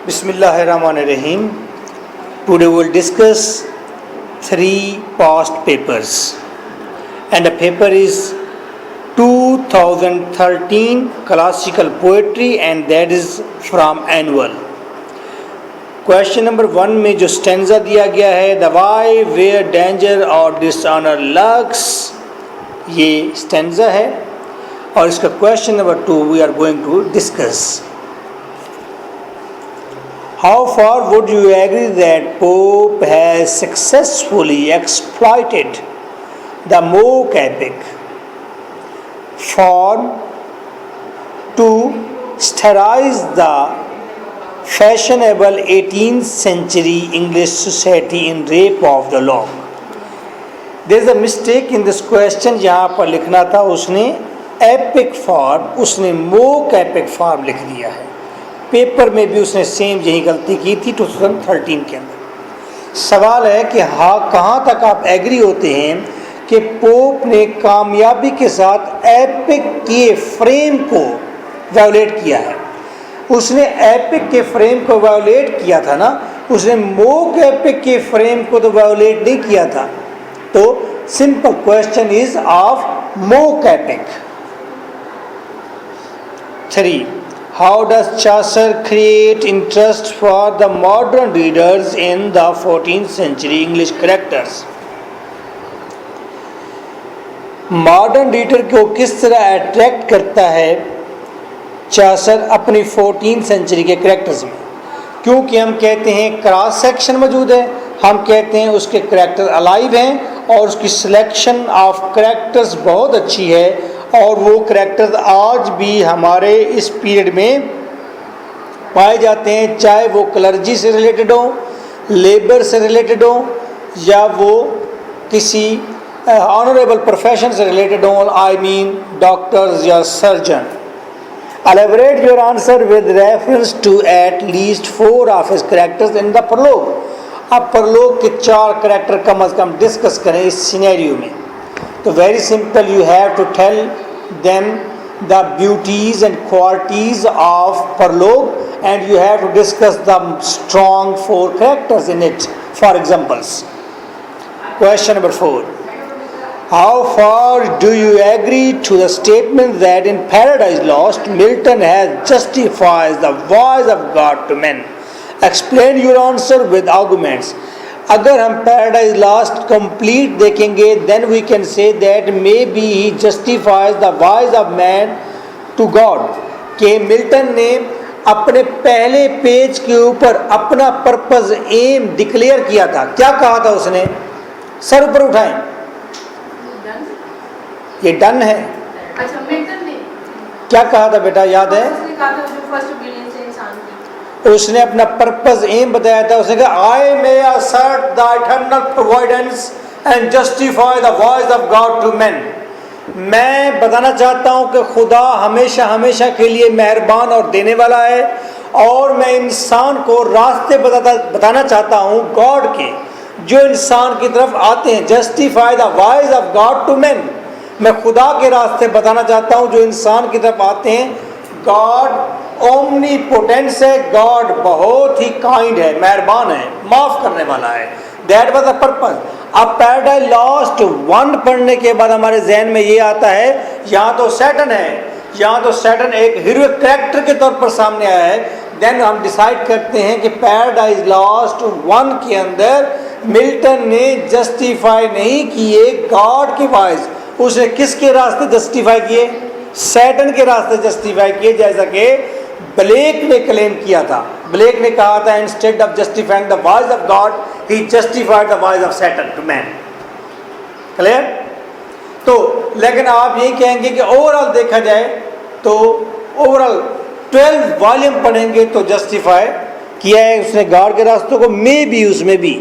Bismillahirrahmanirrahim. Today we will discuss 3 past papers, and the paper is 2013 classical poetry, and that is from annual. Question number 1 में जो stanza दिया गया है, the why, where, danger और dishonor lurks, ये stanza है, और इसका question number 2 we are going to discuss. How far would you agree that Pope has successfully exploited the Mock epic form to satirize the fashionable 18th century English society in rape of the law? There is a mistake in this question. यहाँ पर लिखना था उसने epic form, उसने Mock epic form लिख दिया है. Paper में भी उसने सेम यही गलती की थी 2013 के अंदर. सवाल है कि हाँ, कहाँ तक आप एग्री होते हैं कि पोप ने कामयाबी के साथ एपिक के फ्रेम को वायोलेट किया है. उसने एपिक के फ्रेम को वायोलेट किया था ना, उसने मोक एपिक के फ्रेम को तो वायोलेट नहीं किया था. तो simple question is of mock epic. 3. How does Chaucer create interest for the modern readers in the 14th century English characters? Modern reader को किस तरह अट्रैक्ट करता है चासर अपनी 14th सेंचुरी के करैक्टर्स में? क्योंकि हम कहते हैं क्रॉस सेक्शन मौजूद है, हम कहते हैं उसके करैक्टर अलाइव हैं और उसकी सिलेक्शन ऑफ करैक्टर्स बहुत अच्छी है, और वो करैक्टर्स आज भी हमारे इस पीरियड में पाए जाते हैं, चाहे वो क्लर्जी से रिलेटेड हो, लेबर से रिलेटेड हो, या वो किसी ऑनरेबल प्रोफेशन से रिलेटेड हो, आई मीन डॉक्टर्स या surgeon. Elaborate your answer with reference to at least 4 of his characters in the prologue. अब prologue के 4 करैक्टर कम अज कम डिस्कस करें इस सिनेरियो में. तो very simple, you have to tell them the beauties and qualities of prologue and you have to discuss the strong 4 characters in it. For examples. Question number 4. How far do you agree to the statement that in Paradise Lost, Milton has justified the voice of God to men? Explain your answer with arguments. अगर हम Paradise Lost complete देखेंगे, then we can say that maybe he justifies the voice of man to God. कि Milton ने अपने पहले page के ऊपर अपना पर्पस एम डिक्लेयर किया था. क्या कहा था उसने? सर ऊपर उठाएं. ये डन है. अच्छा, मिल्टन ने क्या कहा था बेटा, याद है? उसने कहा था जो फर्स्ट बिलियन से इंसान की. उसने अपना पर्पस एम बताया था. उसने कहा I may assert the eternal providence and justify the voice of God to men. मैं बताना चाहता हूँ कि खुदा हमेशा हमेशा के लिए मेहरबान और देने वाला है, और मैं इंसान को रास्ते बताना चाहता हूँ गॉड के, जो इंसान की तरफ आते हैं. Justify the voice of God to men. मैं खुदा के रास्ते बताना चाहता हूँ जो इंसान की तरफ आते हैं. गॉड ओमनीपोटेंस है, गॉड बहुत ही काइंड है, मेहरबान है, माफ़ करने वाला है. That was the purpose. अब पैराडाइज लॉस्ट 1 पढ़ने के बाद हमारे जहन में ये आता है, यहाँ तो सैटर्न है, यहाँ तो सैटर्न एक हीरोइक कैरेक्टर के तौर पर सामने आया है. देन हम डिसाइड करते हैं कि पैराडाइज लॉस्ट 1 के अंदर मिल्टन ने जस्टिफाई नहीं किए गॉड की वॉइस. उसने किसके रास्ते जस्टिफाई किए? सैटर्न के रास्ते जस्टिफाई किए, जैसा कि ब्लेक ने क्लेम किया था. ब्लेक ने कहा था instead of justifying the voice of God he justified the voice of Satan to man. Clear? तो लेकिन आप यही कहेंगे कि ओवरऑल देखा जाए तो ओवरऑल 12 वॉल्यूम पढ़ेंगे तो जस्टिफाई किया है उसने गॉड के रास्तों को, मे भी उसमें भी.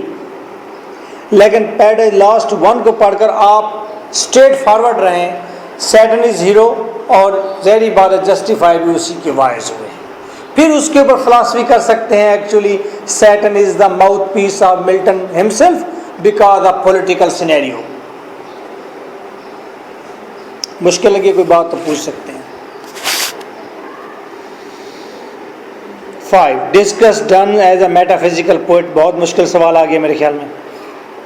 लेकिन पैराडाइज लॉस्ट 1 को पढ़कर आप स्ट्रेट फॉरवर्ड रहें, सैटर्न इज हीरो, और ज़हरी बात जस्टिफाई भी उसी के वॉइस हुए. फिर उसके ऊपर फिलॉसफी कर सकते हैं. Actually Satan is the mouthpiece of Milton himself because of political scenario. मुश्किल लगे कोई बात तो पूछ सकते हैं. 5 discuss Donne as a metaphysical poet. बहुत मुश्किल सवाल आ गया मेरे ख्याल में,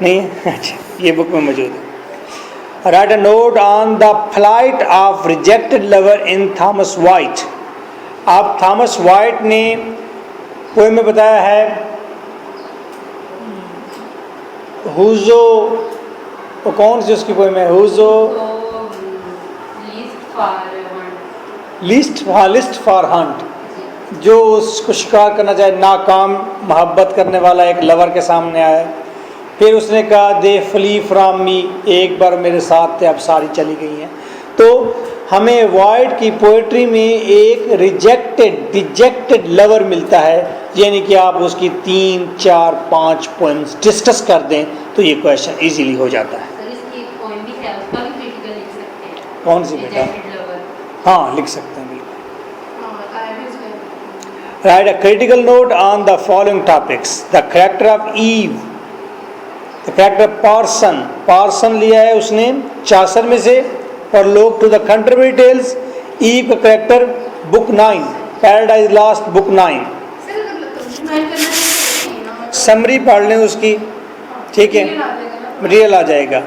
नहीं है? अच्छा, ये बुक में मौजूद है। Write a note on the flight of rejected lover in Thomas white. आप थॉमस वाइट ने पोएम में बताया है हुजो, वो कौन सी उसकी पोएम है? हुजो लिस्ट फॉर हंट, जो उसको शिकार करना चाहे, नाकाम मोहब्बत करने वाला एक लवर के सामने आया। फिर उसने कहा दे फ्ली फ्रॉम मी, एक बार मेरे साथ थे अब सारी चली गई हैं। तो हमें वाइट की पोइट्री में एक रिजेक्टेड लवर मिलता है, यानी कि आप उसकी 3, 4, 5 पोएम्स डिस्कस कर दें तो ये क्वेश्चन इजीली हो जाता है। सर इसकी एक पोएम भी है, उसका भी क्रिटिकल लिख सकते हैं। कौन सी बेटा? Rejected lover। हाँ, लिख सकते हैं बिल्कुल। हाँ, I will say। Write a critical note on the following topics: the character of Eve, the character of Parson लिया है उसने चासर में से, और लोग to the contributory tales, Eve का character book 9, paradise lost book 9। Sir combine करना चाहिए ना, समरी पढ़ लें उसकी, ठीक है, मटेरियल आ जाएगा।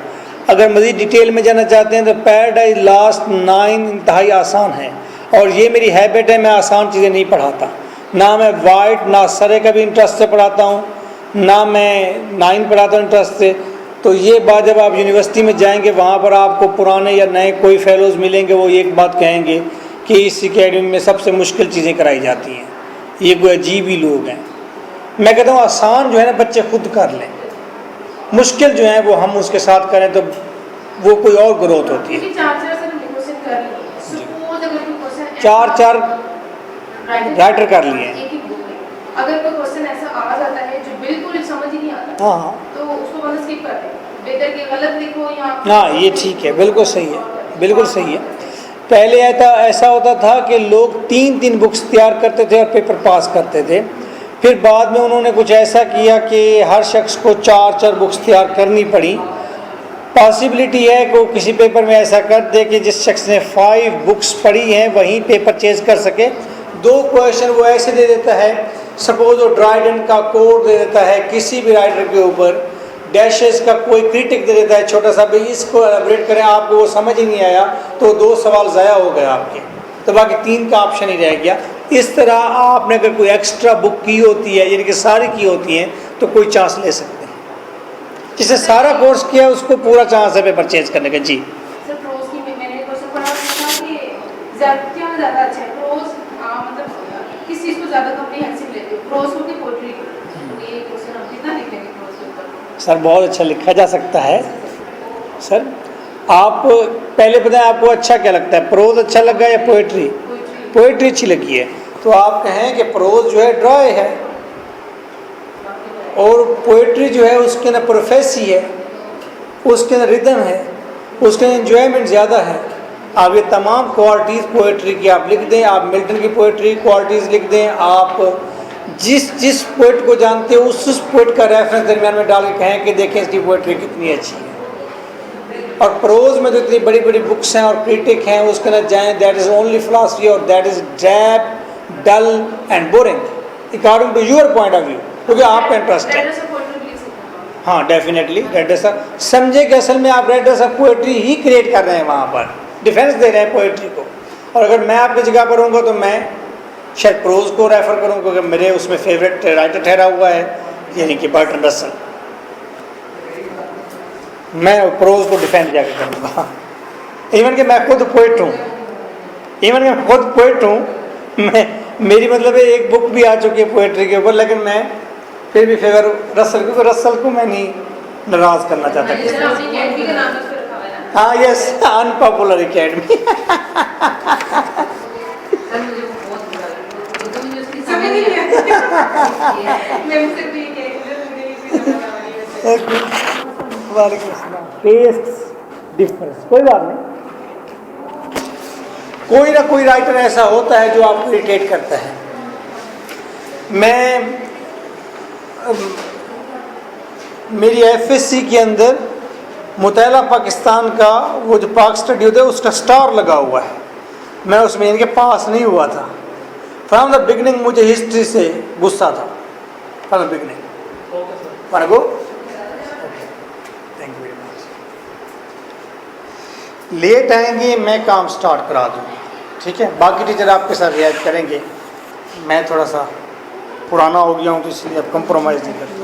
अगर मज़ीद डिटेल में जाना चाहते हैं तो पैराडाइज लास्ट 9 इंतहाई आसान है, और ये मेरी हैबिट है, मैं आसान चीज़ें नहीं पढ़ाता। ना मैं वाइट ना सरे का भी इंटरेस्ट से पढ़ाता हूँ, ना मैं 9 पढ़ाता हूँ इंटरेस्ट से। तो ये बात जब आप यूनिवर्सिटी में जाएंगे, वहाँ पर आपको पुराने या नए कोई फेलोज़ मिलेंगे, वो एक बात कहेंगे कि इस एकेडमी में सबसे मुश्किल चीज़ें कराई जाती हैं, ये कोई अजीब ही लोग हैं। मैं कहता हूँ आसान जो है ना बच्चे खुद कर लें, मुश्किल जो है वो हम उसके साथ करें तो वो कोई और ग्रोथ होती है। 4 राइटर कर लिए हैं। अगर कोई क्वेश्चन ऐसा आ जाता है जो बिल्कुल समझ ही नहीं आता, हाँ तो उसको बस स्किप कर दें, बेहतर कि गलत लिखो या हाँ, ये ठीक है, बिल्कुल सही है, बिल्कुल सही है। पहले ऐसा होता था कि लोग 3 बुक्स तैयार करते थे और पेपर पास करते थे। फिर बाद में उन्होंने कुछ ऐसा किया कि हर शख्स को 4 बुक्स तैयार करनी पड़ी। पॉसिबिलिटी है कि वो किसी पेपर में ऐसा कर दे कि जिस शख्स ने 5 बुक्स पढ़ी हैं वहीं पेपर चेंज कर सके। 2 क्वेश्चन वो ऐसे दे देता है, सपोज वो ड्राइडेंट का कोड दे देता है किसी भी राइटर के ऊपर, डैशेस का कोई क्रिटिक दे देता है छोटा सा, भाई इसको एलेबरेट करें, आपको वो समझ ही नहीं आया तो 2 सवाल ज़ाया हो गए आपके, तो बाकी 3 का ऑप्शन ही रह गया। इस तरह आपने अगर कोई एक्स्ट्रा बुक की होती है, यानी कि सारी की होती हैं, तो कोई चांस ले सकते हैं। जिसने सारा कोर्स किया उसको पूरा चांस है पेपर चेंज करने का। जी सर, प्रोज की मैंने क्वेश्चन पढ़ा था कि क्या ज़्यादा अच्छा है, प्रोज मतलब किस चीज़ को ज़्यादा कॉम्प्रिहेंसिव लेते हो, प्रोज को कि पोएट्री को? ये क्वेश्चन आप कितना लिखेंगे प्रोज के ऊपर? सर बहुत अच्छा लिखा जा सकता है। सर आप पहले बताएं आपको अच्छा क्या लगता है, प्रोज अच्छा लगा या पोएट्री? पोएट्री अच्छी लगी है, तो आप कहें कि प्रोज जो है ड्राई है और पोएट्री जो है उसके अंदर प्रोफेसी है, उसके अंदर रिदम है, उसके अंदर एंजॉयमेंट ज़्यादा है। आप ये तमाम क्वालिटीज़ पोएट्री की आप लिख दें, आप मिल्टन की पोएट्री क्वालिटीज़ लिख दें, आप जिस पोएट को जानते हो उस पोएट का रेफरेंस दरमियान में डाल के कहें कि देखें इसकी पोएट्री कितनी अच्छी है। और प्रोज में तो इतनी बड़ी बड़ी बुक्स हैं और क्रिटिक हैं, उसके अंदर जाएँ, दैट इज़ ओनली फिलॉसफी और that is drab, dull and boring according to your point of view, क्योंकि आपका इंटरेस्ट है। हाँ डेफिनेटली रेडर्स ऑफ, समझे कि असल में आप readers of poetry he create कर रहे हैं, वहाँ पर डिफेंस दे रहे हैं पोएट्री को। और अगर मैं आपकी जगह पर होऊंगा तो मैं शायद प्रोज को रेफ़र करूँ, क्योंकि मेरे उसमें फेवरेट राइटर ठहरा हुआ है, यानी कि बर्टन रसल। मैं प्रोज को डिफेंड जाके करूँगा, इवन कि मैं खुद पोइट हूँ, मैं मेरी मतलब है एक बुक भी आ चुकी है पोएट्री के ऊपर, लेकिन मैं फिर भी फेवर रसल, क्योंकि रसल को मैं नहीं नाराज़ करना चाहता। हाँ yes, unpopular academy. Test difference, कोई बात नहीं, कोई ना कोई राइटर ऐसा होता है जो आपको इरिटेट करता है। मेरी एफएससी के अंदर मुतैला पाकिस्तान का वो जो पाक स्टडी होता है उसका स्टार लगा हुआ है, मैं उसमें इनके पास नहीं हुआ था। फ्रॉम द बिगनिंग मुझे हिस्ट्री से गुस्सा था, from the beginning. wanna go? Okay. Thank you very much. Late आएंगे, मैं काम स्टार्ट करा दूँगी, ठीक है? बाकी टीचर आपके साथ रियायत करेंगे। मैं थोड़ा सा पुराना हो गया हूँ तो इसलिए अब कंप्रोमाइज़ नहीं करता।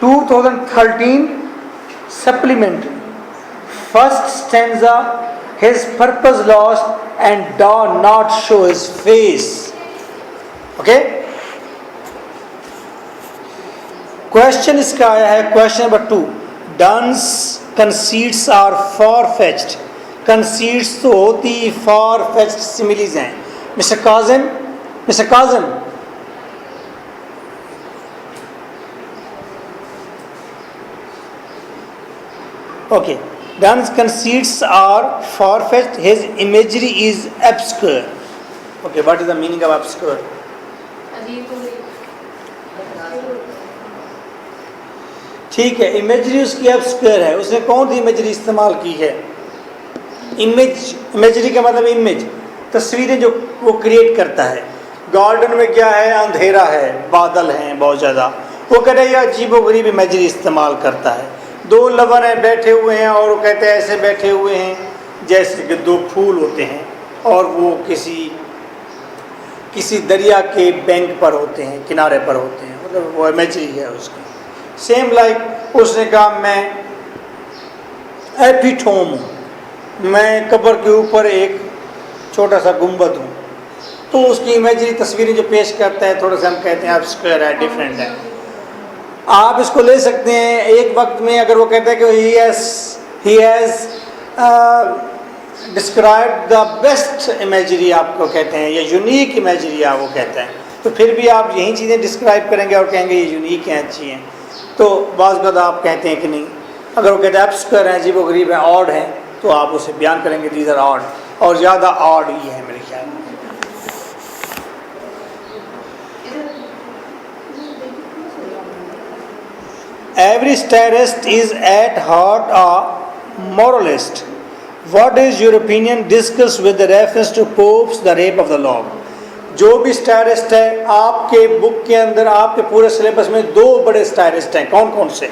2013 supplementary, first stanza, his purpose lost and does not show his face. Okay? Question इसका आया है, question number 2, Donne's conceits are far fetched. Conceits तो होती फॉर फेच्ड सिमिलीज हैं। मिस्टर काजन, मिस्टर काजन, okay, Duns conceits are far-fetched, his imagery is obscure. Okay, what is the meaning of obscure? ठीक है, इमेजरी उसकी obscure है। उसने कौन सी इमेजरी इस्तेमाल की है? इमेजरी का मतलब इमेज, तस्वीरें जो वो क्रिएट करता है। गार्डन में क्या है? अंधेरा है, बादल हैं बहुत ज़्यादा। वो कह रहे हैं अजीबोगरीब इमेजरी इस्तेमाल करता है। दो लवर हैं, बैठे हुए हैं, और वो कहते हैं ऐसे बैठे हुए हैं जैसे कि दो फूल होते हैं, और वो किसी दरिया के बैंक पर होते हैं, किनारे पर होते हैं। मतलब वो इमेजरी है उसकी। सेम लाइक उसने कहा मैं एपिटोम हूँ, मैं कब्र के ऊपर एक छोटा सा गुंबद हूँ। तो उसकी इमेजरी तस्वीरें जो पेश करता है, थोड़ा सा हम कहते हैं ऑब्स्क्योर है, डिफरेंट है। आप इसको ले सकते हैं एक वक्त में, अगर वो कहता है कि he has describe the best imagery, आपको कहते हैं, या यूनिक इमेजरी आप वो कहते हैं, तो फिर भी आप यही चीज़ें डिस्क्राइब करेंगे और कहेंगे ये यूनिक हैं, अच्छी हैं। तो बाज़ बात आप कहते हैं कि नहीं, अगर वो कहते हैं ऑब्स्क्योर हैं, अजीब व गरीब हैं, ऑड हैं, तो आप उसे बयान करेंगे दीज आर ऑड, और ज़्यादा ऑड ही है मेरे ख्याल में। Every satirist is at heart a moralist. What is your opinion? Discuss with the reference to Pope's The Rape of the Lock. जो भी स्टायरिस्ट है आपके बुक के अंदर, आपके पूरे सिलेबस में दो बड़े स्टायरिस्ट हैं, कौन कौन से?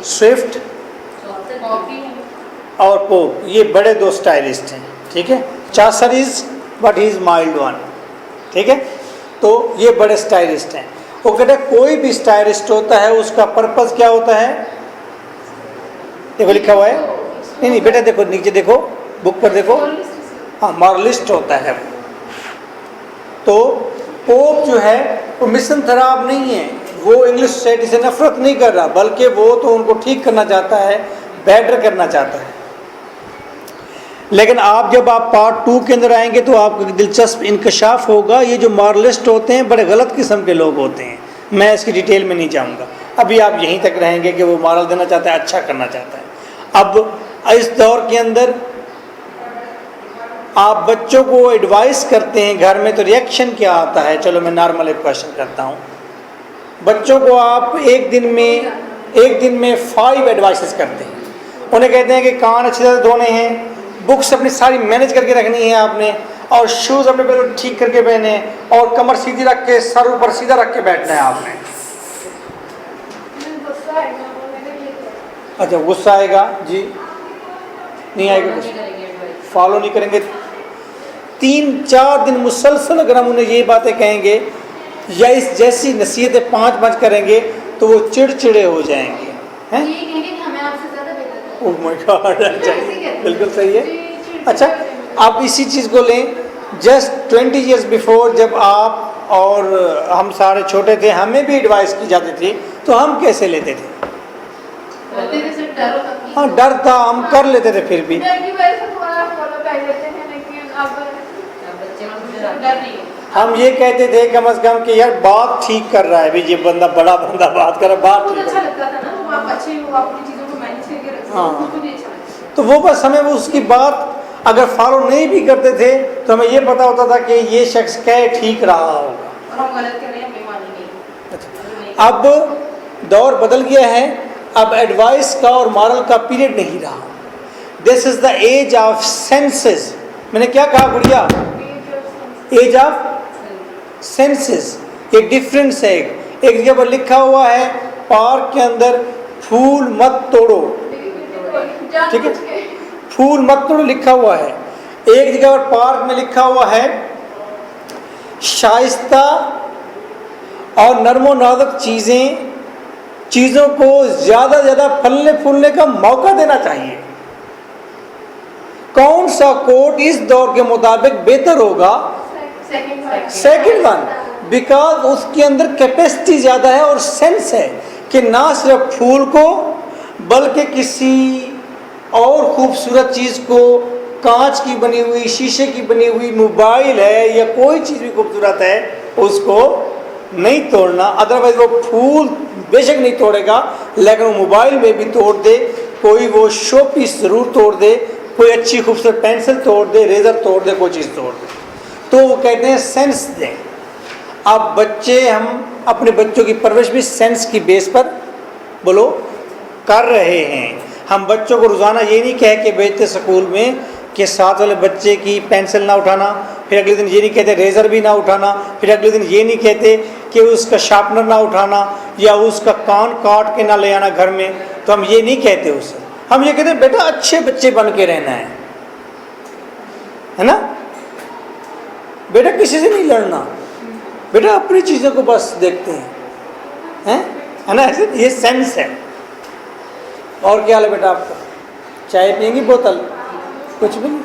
स्विफ्ट और पोप, ये बड़े दो स्टायरिस्ट हैं, ठीक है? Chaucer is but he is mild one, ठीक है? तो ये बड़े स्टाइलिस्ट हैं। वो कहते हैं कोई भी स्टाइलिस्ट होता है उसका पर्पस क्या होता है? देखो लिखा हुआ है, नहीं बेटा देखो नीचे देखो, बुक पर देखो, हाँ मॉरलिस्ट होता है। तो पोप जो है वो मिशन खराब नहीं है, वो इंग्लिश सोसाइटी से नफरत नहीं कर रहा, बल्कि वो तो उनको ठीक करना चाहता है, बेटर करना चाहता है। लेकिन आप जब आप पार्ट 2 के अंदर आएंगे तो आपको दिलचस्प इंकशाफ होगा, ये जो मॉरलिस्ट होते हैं बड़े गलत किस्म के लोग होते हैं। मैं इसकी डिटेल में नहीं जाऊंगा, अभी आप यहीं तक रहेंगे कि वो मॉरल देना चाहता है, अच्छा करना चाहता है। अब इस दौर के अंदर आप बच्चों को एडवाइस करते हैं घर में, तो रिएक्शन क्या आता है? चलो मैं नॉर्मल एक क्वेश्चन करता हूँ। बच्चों को आप एक दिन में 5 एडवाइसेस करते हैं। उन्हें कहते हैं कि कान अच्छी तरह धोने हैं, बुक्स अपनी सारी मैनेज करके रखनी है आपने, और शूज़ अपने बिल्कुल ठीक करके पहने, और कमर सीधी रख के सर ऊपर सीधा रख के बैठना है आपने। अच्छा गुस्सा आएगा जी? नहीं आएगा, फॉलो नहीं करेंगे। 3-4 दिन मुसलसल अगर हम उन्हें ये बातें कहेंगे या इस जैसी नसीहतें 5 करेंगे तो वो चिड़चिड़े हो जाएंगे, हैं? ओह माय गॉड, बिल्कुल सही है। अच्छा आप इसी चीज़ को लें, जस्ट 20 years बिफोर जब आप और हम सारे छोटे थे, हमें भी एडवाइस की जाती थी, तो हम कैसे लेते थे? हाँ डर था, हम कर लेते थे, फिर भी हम ये कहते थे कम से कम कि यार बात ठीक कर रहा है, भी ये बंदा बड़ा बंदा बात कर रहा है, बात ठीक अच्छा लगता था ना, वो आप अच्छे वो अपनी चीज़ों को मैनेज करके रखते हैं, उनको भी अच्छा लगता है। तो वो बस हमें वो उसकी बात अगर फॉलो नहीं भी करते थे तो हमें ये पता होता था कि ये शख्स क्या ठीक रहा होगा, और हम गलत कर रहे हैं, बेईमानी नहीं। अब दौर बदल गया है, अब एडवाइस का और मॉरल का पीरियड नहीं रहा. This is the age of senses. मैंने क्या कहा गुड़िया? Age of senses. ये डिफरेंस है. एक जगह पर लिखा हुआ है पार्क के अंदर फूल मत तोड़ो, ठीक है, फूल मत तोड़ो लिखा हुआ है. एक जगह पर पार्क में लिखा हुआ है शाइस्ता और नरमो नाजुक चीज़ों को ज़्यादा ज़्यादा फलने फूलने का मौका देना चाहिए. कौन सा कोट इस दौर के मुताबिक बेहतर होगा? सेकंड वन, बिकॉज उसके अंदर कैपेसिटी ज़्यादा है और सेंस है कि ना सिर्फ फूल को बल्कि किसी और खूबसूरत चीज़ को, कांच की बनी हुई, शीशे की बनी हुई मोबाइल है या कोई चीज़ भी खूबसूरत है, उसको नहीं तोड़ना. अदरवाइज वो फूल बेशक नहीं तोड़ेगा लेकिन वो मोबाइल में भी तोड़ दे, कोई वो शो पीस ज़रूर तोड़ दे, कोई अच्छी खूबसूरत पेंसिल तोड़ दे, रेज़र तोड़ दे, कोई चीज़ तोड़ दे. तो वो कहते हैं सेंस दें. अब बच्चे, हम अपने बच्चों की परवरिश भी सेंस की बेस पर बोलो कर रहे हैं. हम बच्चों को रोज़ाना ये नहीं कह के भेजते स्कूल में कि साथ वाले बच्चे की पेंसिल ना उठाना, फिर अगले दिन ये नहीं कहते रेज़र भी ना उठाना, फिर अगले दिन ये नहीं कहते कि उसका शार्पनर ना उठाना या उसका कान काट के ना ले आना घर में. तो हम ये नहीं कहते उसे. हम ये कहते हैं बेटा अच्छे बच्चे बन के रहना है ना, बेटा किसी से नहीं लड़ना, बेटा अपनी चीज़ों को बस देखते हैं, है ना. ऐसे ये सेंस है. और क्या हाल है बेटा आपका? चाय पियेंगी? बोतल? कुछ भी नहीं.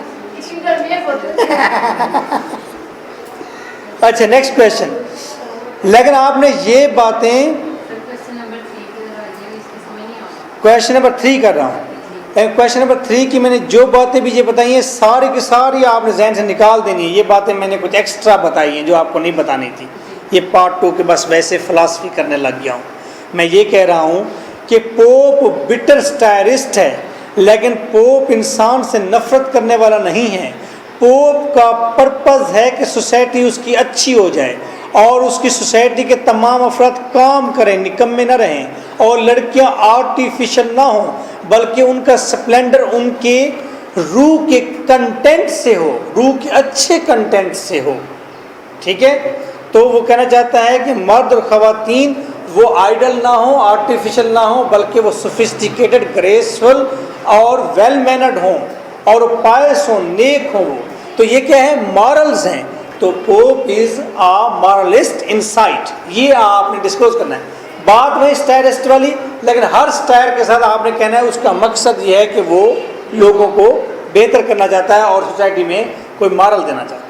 अच्छा, नेक्स्ट क्वेश्चन. लेकिन आपने ये बातें, क्वेश्चन नंबर 3 कर रहा हूँ. क्वेश्चन नंबर 3 की मैंने जो बातें भी ये बताई हैं सारी की सारी आपने जहन से निकाल देनी है. ये बातें मैंने कुछ एक्स्ट्रा बताई हैं जो आपको नहीं बतानी थी. ये पार्ट 2 के बस वैसे फिलॉसफी करने लग गया हूँ. मैं ये कह रहा हूँ कि पोप बिटर स्टायरिस्ट है लेकिन पोप इंसान से नफरत करने वाला नहीं है. पोप का पर्पज़ है कि सोसाइटी उसकी अच्छी हो जाए और उसकी सोसाइटी के तमाम अफराद काम करें, निकम्मे न रहें, और लड़कियां आर्टिफिशियल ना हों बल्कि उनका स्प्लेंडर उनके रूह के कंटेंट से हो, रूह के अच्छे कंटेंट से हो. ठीक है. तो वो कहना चाहता है कि मर्द और ख़वातीन वो आइडल ना हो, आर्टिफिशियल ना हो, बल्कि वो सोफिस्टिकेटेड, ग्रेसफुल और वेल मैनर्ड हों और पायस हों, नेक हों. तो ये क्या है? मॉरल्स हैं. तो Pope is a moralist insight. ये आपने डिस्क्लोज करना है. बात वही स्टायरिस्ट वाली, लेकिन हर स्टायर के साथ आपने कहना है उसका मकसद ये है कि वो लोगों को बेहतर करना चाहता है और सोसाइटी में कोई मॉरल देना चाहता है.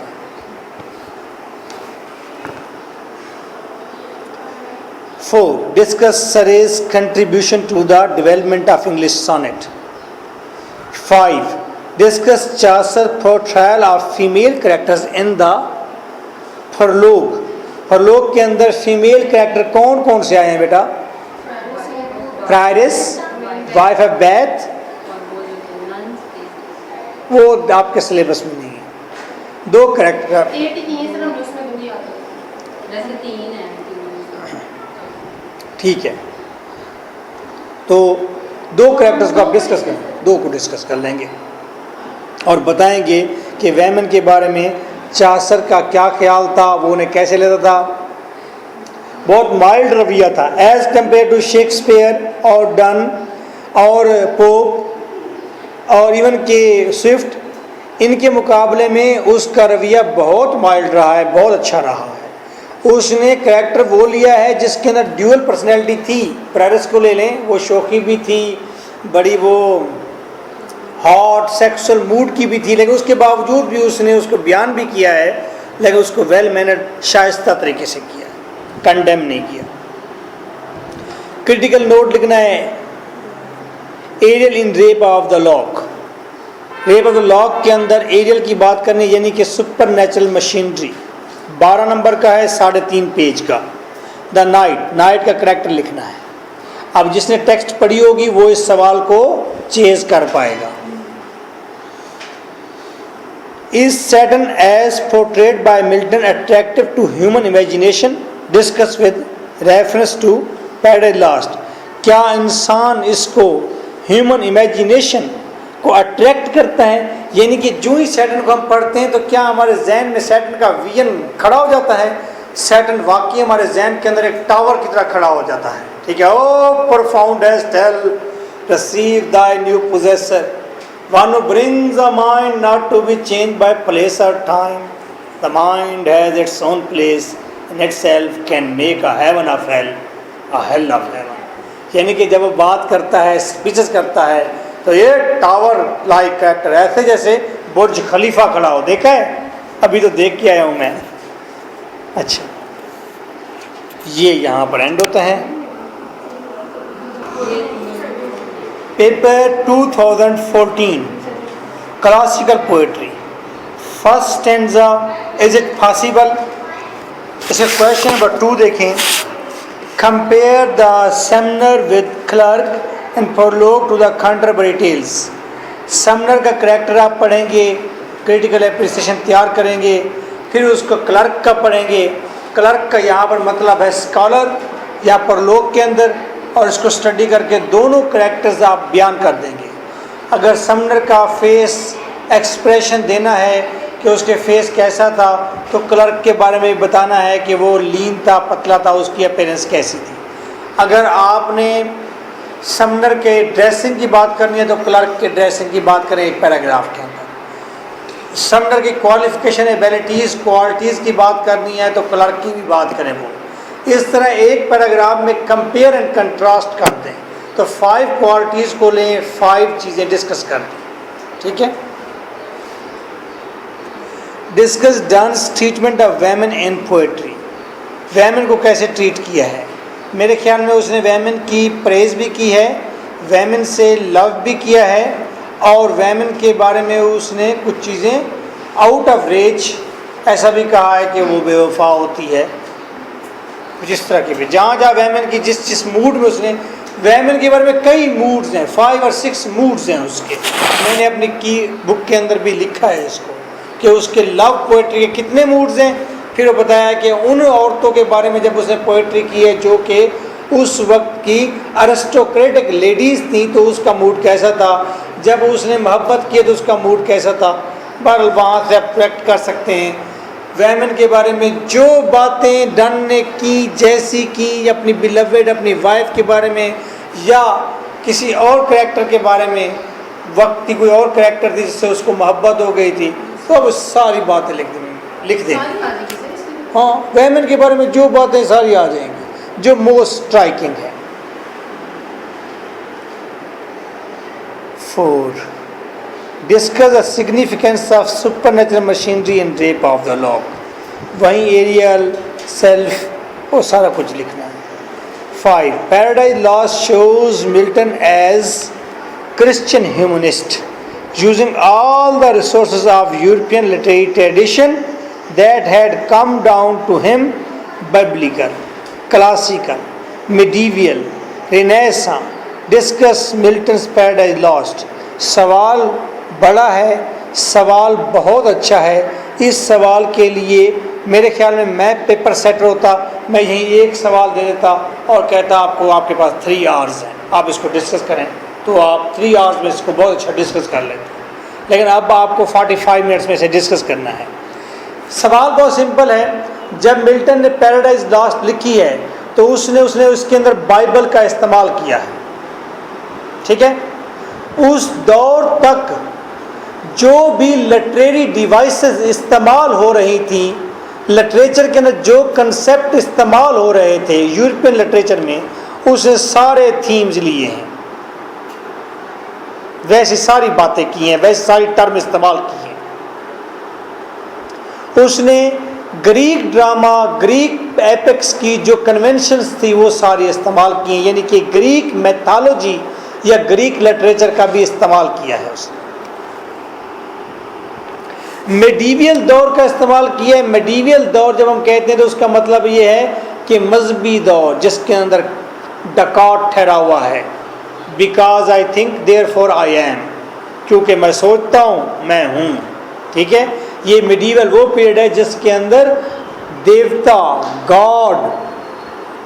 4. Discuss Surrey's contribution to the development of English sonnet. 5. Discuss Chaucer's portrayal of female characters in the prologue. prologue के अंदर फीमेल कैरेक्टर कौन कौन से आए हैं बेटा? फ्रायरिस, वाइफ ऑफ बैथ, वो आपके सिलेबस में नहीं है. 2 कैरेक्टर. ठीक है. तो 2 कैरेक्टर्स को आप डिस्कस करें, 2 को डिस्कस कर लेंगे और बताएंगे कि वेमन के बारे में चासर का क्या ख्याल था, वो उन्हें कैसे लेता था. बहुत माइल्ड रवैया था एज़ कम्पेयर टू शेक्सपियर और डन और पोप और इवन के स्विफ्ट. इनके मुकाबले में उसका रवैया बहुत माइल्ड रहा है, बहुत अच्छा रहा है. उसने कैरेक्टर वो लिया है जिसके अंदर ड्यूअल पर्सनैलिटी थी. प्रेरिस को ले लें, वो शौकी भी थी, बड़ी वो हॉट सेक्सुअल मूड की भी थी, लेकिन उसके बावजूद भी उसने उसको बयान भी किया है, लेकिन उसको वेल मैनर्ड शाइस्ता तरीके से किया, कंडेम नहीं किया. क्रिटिकल नोट लिखना है. Ariel in Rape of the Lock. Rape of the Lock के अंदर एरियल की बात करनी, यानी कि सुपर नेचुरल मशीनरी. 12 नंबर का है, 3.5 पेज का. द नाइट, नाइट का करैक्टर लिखना है. अब जिसने टेक्स्ट पढ़ी होगी वो इस सवाल को चेज कर पाएगा. Is Saturn as portrayed by Milton attractive to human imagination? Discuss with reference to Paradise Lost. क्या इंसान इसको ह्यूमन इमेजिनेशन को अट्रैक्ट करता है, यानी कि जो ही सैटर्न को हम पढ़ते हैं तो क्या हमारे जहन में सैटर्न का विजन खड़ा हो जाता है? सैटर्न वाकई हमारे जहन के अंदर एक टावर की तरह खड़ा हो जाता है। ठीक है, O profound has hell receive thy new possessor, one who brings a mind not to be change by place और time, the mind has its own place in itself, can make a heaven of hell, a hell of heaven. यानी कि जब वो बात करता है, speeches करता है, तो ये टावर लाइक कैरेक्टर, ऐसे जैसे बुर्ज खलीफा खड़ा हो। देखा है? अभी तो देख के आया हूँ मैं। अच्छा, ये यहाँ पर एंड होता है। Paper 2014 classical poetry, first stanza, is it possible? इसे क्वेश्चन नंबर 2 देखें। Compare the summoner with clerk and prologue to the Canterbury tales. Summoner का करैक्टर आप पढ़ेंगे, क्रिटिकल एप्रिसिएशन तैयार करेंगे, फिर उसको क्लर्क का पढ़ेंगे। क्लर्क का यहाँ पर मतलब है स्कॉलर या परलोक के अंदर, और इसको स्टडी करके दोनों करैक्टर्स आप बयान कर देंगे। अगर समनर का फेस एक्सप्रेशन देना है कि उसके फेस कैसा था, तो क्लर्क के बारे में बताना है कि वो लीन था, पतला था, उसकी अपीयरेंस कैसी थी। अगर आपने समनर के ड्रेसिंग की बात करनी है तो क्लर्क के ड्रेसिंग की बात करें एक पैराग्राफ के अंदर। समनर की क्वालिफिकेशन, एबिलिटीज़, क्वालिटीज़ की बात करनी है तो क्लर्क की भी बात करें वो। इस तरह एक पैराग्राफ में कंपेयर एंड कंट्रास्ट कर दें। तो 5 क्वालिटीज़ को लें, 5 चीज़ें डिस्कस कर दें। ठीक है। Discuss Donne's treatment of women in poetry. Women को कैसे ट्रीट किया है? मेरे ख्याल में उसने वेमेन की प्रेज़ भी की है, वेमेन से लव भी किया है, और वेमेन के बारे में उसने कुछ चीज़ें आउट ऑफ रेंज ऐसा भी कहा है कि वो बेवफा होती है। जिस तरह की भी जहाँ जहाँ वेमेन की जिस मूड में उसने, वेमेन के बारे में कई मूड्स हैं, 5 और 6 मूड्स हैं उसके। मैंने अपनी की बुक के अंदर भी लिखा है इसको कि उसके लव पोएट्री के कितने मूड्स हैं। फिर वो बताया कि उन औरतों के बारे में जब उसने पोएट्री की है जो कि उस वक्त की अरिस्टोक्रेटिक लेडीज़ थी, तो उसका मूड कैसा था। जब उसने मोहब्बत की तो उसका मूड कैसा था। बहरहाल वहाँ से आप कलेक्ट कर सकते हैं। वेमेन के बारे में जो बातें डन ने की, जैसी की, अपनी बिलवेड, अपनी वाइफ के बारे में, या किसी और कैरेक्टर के बारे में, वक्त की कोई और कैरेक्टर थी जिससे उसको मोहब्बत हो गई थी, तो अब सारी बातें लिख दें। हाँ, वेमेन के बारे में जो बातें सारी आ जाएंगी जो मोस्ट स्ट्राइकिंग है। 4. Discuss the significance of supernatural machinery in Rape of the Lock. वहीं एरियल, सेल्फ, वो सारा कुछ लिखना है। 5. Paradise Lost shows Milton as Christian humanist, using all the resources of European literary tradition that had come down to him, biblical, classical, medieval, Renaissance. Discuss Milton's Paradise Lost. सवाल बड़ा है, सवाल बहुत अच्छा है। इस सवाल के लिए मेरे ख्याल में मैं पेपर सेटर होता, मैं यहीं एक सवाल दे देता और कहता आपको, आपके पास 3 आवर्स हैं, आप इसको डिस्कस करें, तो आप 3 आवर्स में इसको बहुत अच्छा डिस्कस कर लेते। लेकिन अब आपको 45 मिनट्स में इसे डिस्कस करना है। सवाल बहुत सिंपल है। जब मिल्टन ने पैराडाइज लॉस्ट लिखी है तो उसने उसके अंदर बाइबल का इस्तेमाल किया है। ठीक है। उस दौर तक जो भी लिटरेरी डिवाइसेस इस्तेमाल हो रही थी, लिटरेचर के अंदर जो कंसेप्ट इस्तेमाल हो रहे थे यूरोपियन लिटरेचर में, उसने सारे थीम्स लिए हैं, वैसी सारी बातें की हैं, वैसी सारी टर्म इस्तेमाल की हैं। उसने ग्रीक ड्रामा, ग्रीक एपिक्स की जो कन्वेंशंस थी वो सारी इस्तेमाल की हैं, यानी कि ग्रीक मैथोलॉजी या ग्रीक लिटरेचर का भी इस्तेमाल किया है उसने। मेडिवियल दौर का इस्तेमाल किया है। मेडिवियल दौर जब हम कहते हैं तो उसका मतलब ये है कि मजहबी दौर जिसके अंदर डकॉट ठहरा हुआ है। Because I think therefore I am, क्योंकि मैं सोचता हूँ मैं हूँ। ठीक है। ये मेडिवल वो पीरियड है जिसके अंदर देवता, गॉड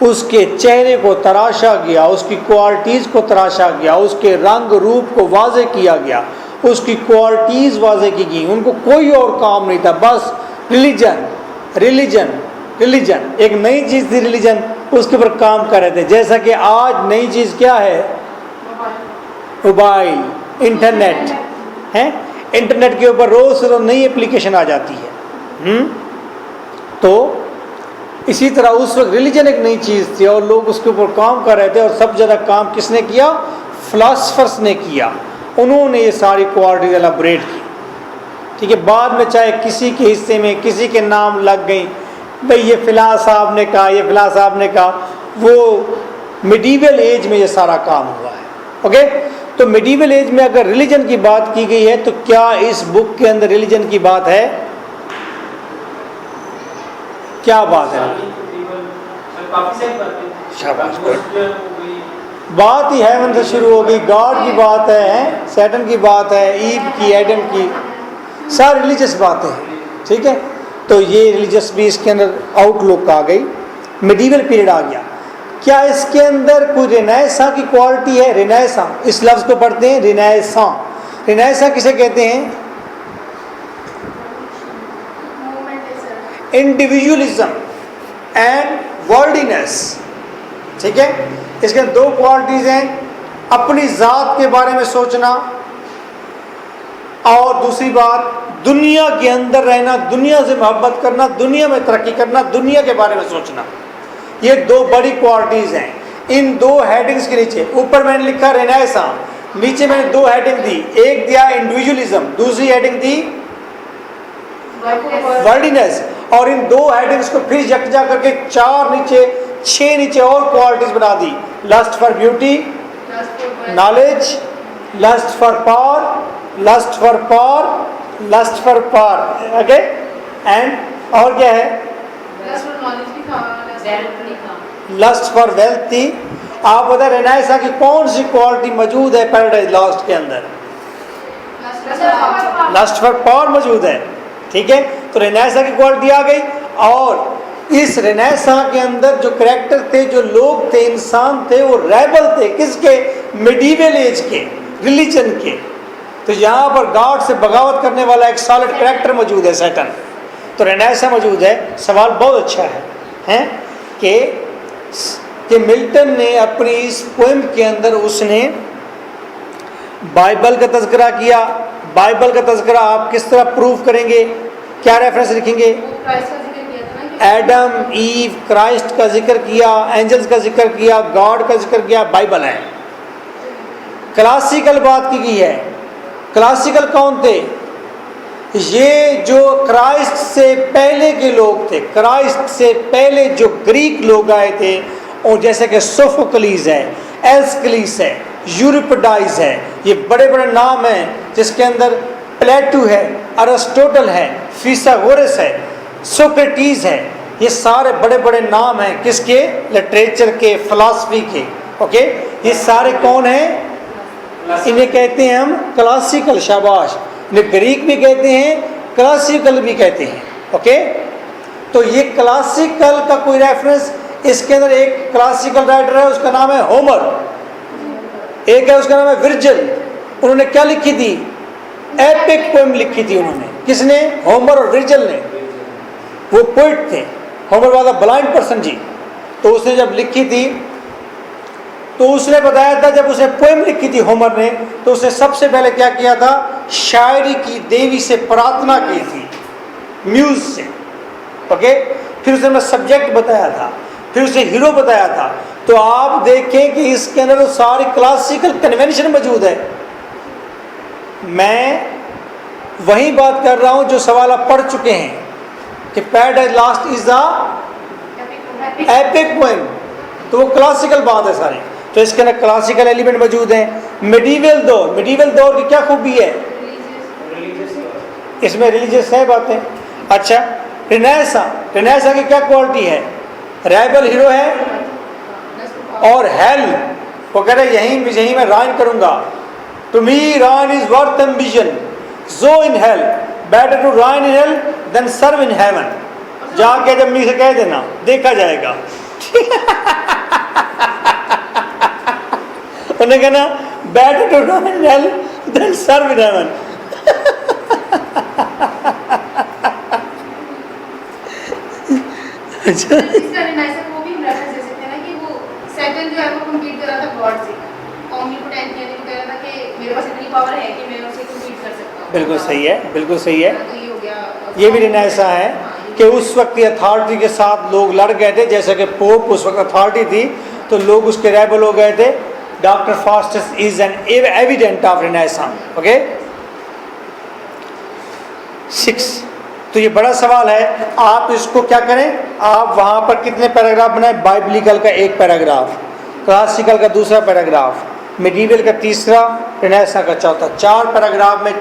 उसके चेहरे को तराशा गया, उसकी क्वालिटीज़ को तराशा गया, उसके रंग रूप को वाज़े किया गया, उसकी क्वालिटीज़ वाज़े की गई। उनको कोई और काम नहीं था, बस रिलीजन रिलीजन रिलीजन। एक नई चीज़ थी रिलीजन, उसके ऊपर काम कर रहे थे। जैसा कि आज नई चीज़ क्या है? मोबाइल, इंटरनेट है। इंटरनेट के ऊपर रोज़ से रोज़ नई एप्लीकेशन आ जाती है। तो इसी तरह उस वक्त रिलीजन एक नई चीज़ थी और लोग उसके ऊपर काम कर रहे थे। और सब ज़्यादा काम किसने किया? फिलासफर्स ने किया। उन्होंने ये सारी क्वालिटीज एलाबरेट की। ठीक है, बाद में चाहे किसी के हिस्से में किसी के नाम लग गई, भाई ये फ़िला साहब ने कहा, ये फ़िला साहब ने कहा, वो मिडीवल एज में ये सारा काम हुआ है। ओके, तो मिडीवल एज में अगर रिलीजन की बात की गई है तो क्या इस बुक के अंदर रिलीजन की बात है? क्या बात है? शाबाश, बात ही हेवन से शुरू हो गई। गॉड की बात है, सैटन की बात है, ईव की, एडम की, सारी रिलीजियस बातें हैं। ठीक है, तो ये रिलीजियस भी इसके अंदर आउटलुक आ गई। मिडीवल पीरियड आ गया। क्या इसके अंदर कोई रिनाइसा की क्वालिटी है? रिनाइसा, इस लफ्ज़ को पढ़ते हैं रिनाइसा। रिनाइसा किसे कहते हैं? Individualism and worldliness. ठीक है, इसके दो क्वालिटीज़ हैं, अपनी ज़ात के बारे में सोचना और दूसरी बात दुनिया के अंदर रहना, दुनिया से मोहब्बत करना, दुनिया में तरक्की करना, दुनिया के बारे में सोचना। ये दो बड़ी क्वालिटीज़ हैं। इन दो हेडिंग्स के नीचे, ऊपर मैंने लिखा रेनेसां, नीचे मैंने दो हेडिंग दी, एक दिया इंडिविजुअलिज्म, दूसरी हेडिंग दी वर्ल्डीनेस। और इन दो हेडिंग्स को फिर यकजा करके चार नीचे, छह नीचे और क्वालिटीज बना दी। Lust for beauty, knowledge, lust for power, lust for power, lust for power. Okay, and और क्या है? लस्ट फॉर वेल्थ थी। आप बता रेनाइसा की कौन सी क्वालिटी मौजूद है पैराडाइज लॉस्ट के अंदर? लस्ट फॉर पावर मौजूद है। ठीक है, तो रेनाइसा की क्वालिटी आ गई। और इस रेनेसां के अंदर जो करैक्टर थे, जो लोग थे, इंसान थे, वो रेबल थे। किसके? मिडीवल एज के, रिलीजन के। तो यहाँ पर गॉड से बगावत करने वाला एक सॉलिड करैक्टर मौजूद है, सैटन। तो रेनेसां मौजूद है। सवाल बहुत अच्छा है कि मिल्टन ने अपनी इस पोएम के अंदर उसने बाइबल का तज़किरा किया। बाइबल का तज़किरा आप किस तरह प्रूव करेंगे? क्या रेफरेंस लिखेंगे? एडम, ईव, क्राइस्ट का जिक्र किया, एंजल्स का जिक्र किया, गॉड का जिक्र किया, बाइबल है। क्लासिकल बात की गई है। क्लासिकल कौन थे? ये जो क्राइस्ट से पहले के लोग थे, क्राइस्ट से पहले जो ग्रीक लोग आए थे, और जैसे कि सोफोक्लीस है, एस्किलिस है, यूरिपिडाइस है, ये बड़े बड़े नाम हैं जिसके अंदर प्लेटो है, अरिस्टोटल है, फिसागोरस है, सोक्रेटिस है। ये सारे बड़े बड़े नाम हैं किसके? लिटरेचर के, फिलॉसफी के। ओके, ये सारे कौन हैं? इन्हें कहते हैं हम क्लासिकल। शाबाश, इन्हें ग्रीक भी कहते हैं, क्लासिकल भी कहते हैं। ओके, तो ये क्लासिकल का कोई रेफरेंस, इसके अंदर एक क्लासिकल राइटर है, उसका नाम है होमर, एक है उसका नाम है विर्जिल। उन्होंने क्या लिखी थी? एपिक पोएम लिखी थी उन्होंने। किसने? होमर और विर्जिल ने। वो पोइट थे। होमर वाला ब्लाइंड पर्सन जी। तो उसने जब लिखी थी तो उसने बताया था, जब उसने पोएम लिखी थी होमर ने, तो उसने सबसे पहले क्या किया था? शायरी की, देवी से प्रार्थना की थी, म्यूज से। ओके, फिर उसने सब्जेक्ट बताया था, फिर उसे हीरो बताया था। तो आप देखें कि इसके अंदर तो सारी क्लासिकल कन्वेंशन मौजूद है। मैं वही बात कर रहा हूं जो सवाल आप पढ़ चुके हैं कि paradise lost is the epic poem, तो वो क्लासिकल बात है सारी। तो इसके अंदर क्लासिकल एलिमेंट मौजूद हैं। मिडीवल दौर, मिडीवल दौर की क्या खूबी है? इसमें रिलीजियस है बातें। अच्छा, रेनेसां, रेनेसां की क्या क्वालिटी है? रेबल हीरो है और हेल, वो कह रहे यहीं मैं राइन करूंगा। To me reign is worth ambition, so in hell, better to reign in hell than serve in heaven. जाके जब मी से कह देना, देखा जाएगा। उन्होंने कहना better to know in hell than serve in heaven. अच्छा, इसका रिनाइजेशन वो भी हम रेफरेंस दे सकते हैं ना कि वो सैटर्न जो है वो कम्पीट कर रहा था गॉड से, ओमनीपोटेंट यानी वो कह रहा था कि मेरे पास इतनी पावर है कि मैं उसे कम्पीट कर सकता हूँ। बिल्कुल सही है, बिल्कुल सही है। तो ये हो गया। ये भी रिनाइसा है कि उस वक्त ये अथॉरिटी के साथ लोग लड़ गए थे, जैसे कि पोप उस वक्त अथॉरिटी थी तो लोग उसके रेबल हो गए थे। Doctor Faustus is an evident of रिनाइसा। Okay 6। तो ये बड़ा सवाल है, आप इसको क्या करें, आप वहाँ पर कितने पैराग्राफ बनाए, बाइबलिकल का 1 पैराग्राफ, क्लासिकल का 2रा पैराग्राफ, मिडीवल का 3रा, रिनाइसा का 4था। 4 पैराग्राफ में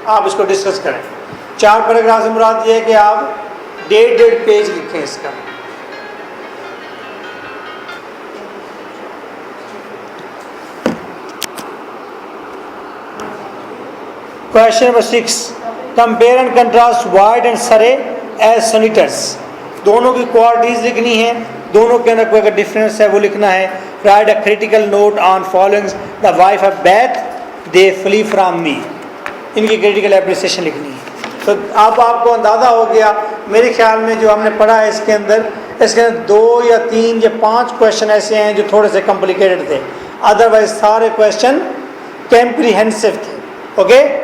आप इसको डिस्कस करें। 4 पैराग्राफ से मुराद ये है कि आप 1.5 पेज लिखें इसका। Question number 6, compare and contrast wide and सरे एज सोनिटर्स। दोनों की क्वालिटीज लिखनी है, दोनों के अंदर कोई अगर डिफरेंस है वो लिखना है। Write a critical note on following the wife of Bath they flee from me. इनकी क्रिटिकल एप्रिसिएशन लिखनी है। तो अब आपको अंदाज़ा हो गया, मेरे ख्याल में जो हमने पढ़ा है इसके अंदर 2 या 3 या 5 क्वेश्चन ऐसे हैं जो थोड़े से कॉम्प्लिकेटेड थे, अदरवाइज सारे क्वेश्चन कैम्प्रीहेंसिव थे। ओके